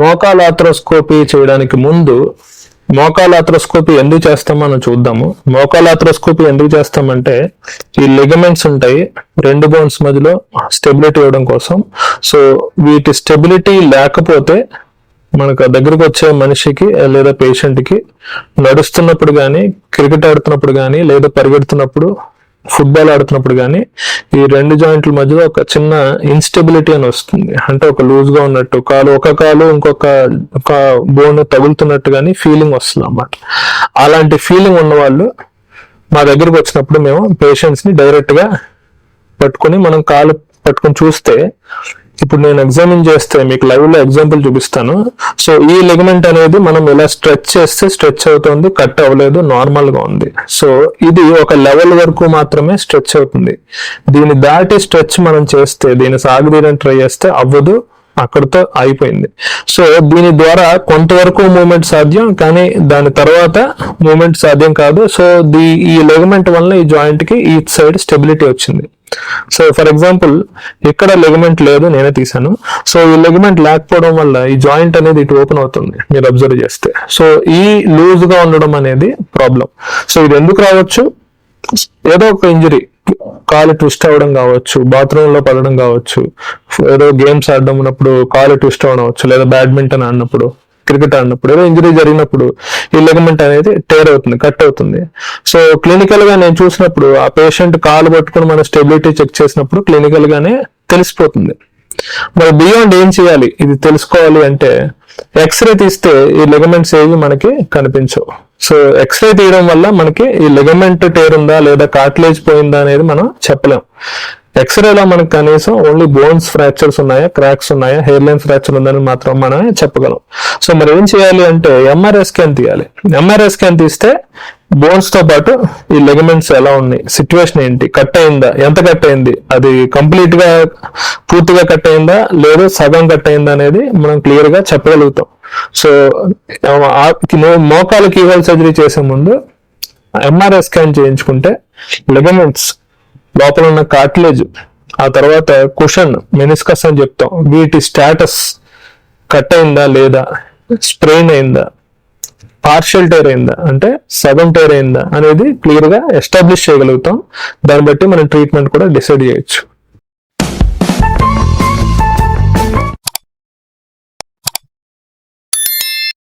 మోకాలు ఆర్థ్రోస్కోపీ చేయడానికి ముందు మోకాలు ఆర్థ్రోస్కోపీ ఎందుకు చేస్తాం మనం చూద్దాము. మోకాలు ఆర్థ్రోస్కోపీ ఎందుకు చేస్తామంటే ఈ లిగమెంట్స్ ఉంటాయి రెండు బోన్స్ మధ్యలో స్టెబిలిటీ ఇవ్వడం కోసం. సో వీటి స్టెబిలిటీ లేకపోతే మనకు దగ్గరకు వచ్చే మనిషికి లేదా పేషెంట్కి నడుస్తున్నప్పుడు కానీ, క్రికెట్ ఆడుతున్నప్పుడు కానీ, లేదా పరిగెడుతున్నప్పుడు, ఫుట్బాల్ ఆడుతున్నప్పుడు కానీ ఈ రెండు జాయింట్ల మధ్యలో ఒక చిన్న ఇన్స్టెబిలిటీ అని వస్తుంది. అంటే ఒక లూజ్ గా ఉన్నట్టు ఒక కాలు ఇంకొక బోన్ తగులుతున్నట్టు కానీ ఫీలింగ్ వస్తుంది అన్నమాట. అలాంటి ఫీలింగ్ ఉన్న వాళ్ళు మా దగ్గరకు వచ్చినప్పుడు మేము పేషెంట్స్ ని డైరెక్ట్ గా పట్టుకొని మనం కాలు పట్టుకొని చూస్తే, ఇప్పుడు నేను ఎగ్జామిన్ చేస్తే మీకు లైవ్ లో ఎగ్జాంపుల్ చూపిస్తాను. సో ఈ లిగమెంట్ అనేది మనం ఇలా స్ట్రెచ్ చేస్తే స్ట్రెచ్ అవుతుంది, కట్ అవ్వలేదు, నార్మల్ గా ఉంది. సో ఇది ఒక లెవెల్ వరకు మాత్రమే స్ట్రెచ్ అవుతుంది. దీన్ని దాటి స్ట్రెచ్ మనం చేస్తే, దీన్ని సాగదీయడానికి ట్రై చేస్తే అవ్వదు, అక్కడితో అయిపోయింది. సో దీని ద్వారా కొంతవరకు మూవ్మెంట్ సాధ్యం, కానీ దాని తర్వాత మూవ్మెంట్ సాధ్యం కాదు. సో ఈ లిగమెంట్ వల్ల ఈ జాయింట్ కి ఈ సైడ్ స్టెబిలిటీ వచ్చింది. సో ఫర్ ఎగ్జాంపుల్ ఇక్కడ లిగమెంట్ లేదు, నేనే తీసాను. సో ఈ లిగమెంట్ లేకపోవడం వల్ల ఈ జాయింట్ అనేది ఇటు ఓపెన్ అవుతుంది మీరు అబ్జర్వ్ చేస్తే. సో ఈ లూజ్ గా ఉండడం అనేది ప్రాబ్లం. సో ఇది ఎందుకు రావచ్చు? ఏదో ఒక ఇంజరీ, కాలు ట్విస్ట్ అవ్వడం కావచ్చు, బాత్రూమ్ లో పడడం కావచ్చు, ఏదో గేమ్స్ ఆడడం ఉన్నప్పుడు కాలు ట్విస్ట్ అవ్వడం అవచ్చు, లేదా బ్యాడ్మింటన్ ఆడినప్పుడు, క్రికెట్ ఆడినప్పుడు, ఏదో ఇంజరీ జరిగినప్పుడు ఈ లిగమెంట్ అనేది టేర్ అవుతుంది, కట్ అవుతుంది. సో క్లినికల్ గా నేను చూసినప్పుడు ఆ పేషెంట్ కాలు పట్టుకుని మన స్టెబిలిటీ చెక్ చేసినప్పుడు క్లినికల్ గానే తెలిసిపోతుంది. మరి బియాండ్ ఏం చేయాలి ఇది తెలుసుకోవాలి అంటే, ఎక్స్రే తీస్తే ఈ లిగమెంట్స్ ఏవి మనకి కనిపించవు. సో ఎక్స్రే తీయడం వల్ల మనకి ఈ లిగమెంట్ టేర్ ఉందా లేదా కార్టిలేజ్ పోయిందా అనేది మనం చెప్పలేం. ఎక్స్రేలో మనకు కనీసం ఓన్లీ బోన్స్ ఫ్రాక్చర్స్ ఉన్నాయా, క్రాక్స్ ఉన్నాయా, హెయిర్ లైన్ ఫ్రాక్చర్ ఉందని మాత్రం మనమే చెప్పగలం. సో మరి ఏం చేయాలి అంటే ఎంఆర్ఐ స్కాన్ తీయాలి. ఎంఆర్ఐ స్కాన్ తీస్తే బోన్స్ తో పాటు ఈ లిగమెంట్స్ ఎలా ఉన్నాయి, సిచ్యువేషన్ ఏంటి, కట్ అయిందా, ఎంత కట్ అయింది, అది కంప్లీట్ గా పూర్తిగా కట్ అయిందా లేదా సగం కట్ అయిందా అనేది మనం క్లియర్ గా చెప్పగలుగుతాం. సో మోకాలు కీహోల్ సర్జరీ చేసే ముందు ఎంఆర్ఐ స్కాన్ చేయించుకుంటే లిగమెంట్స్, లోపల ఉన్న కార్టిలేజ్, ఆ తర్వాత కుషన్, మెనిస్కస్ అని చెప్తాం, వీటి స్టేటస్ కట్ అయిందా లేదా, స్ప్రెయిన్ అయిందా, పార్షియల్ టైర్ అయిందా అంటే సగం టైర్ అయిందా అనేది క్లియర్ గా ఎస్టాబ్లిష్ చేయగలుగుతాం. దాన్ని బట్టి మనం ట్రీట్మెంట్ కూడా డిసైడ్ చేయొచ్చు.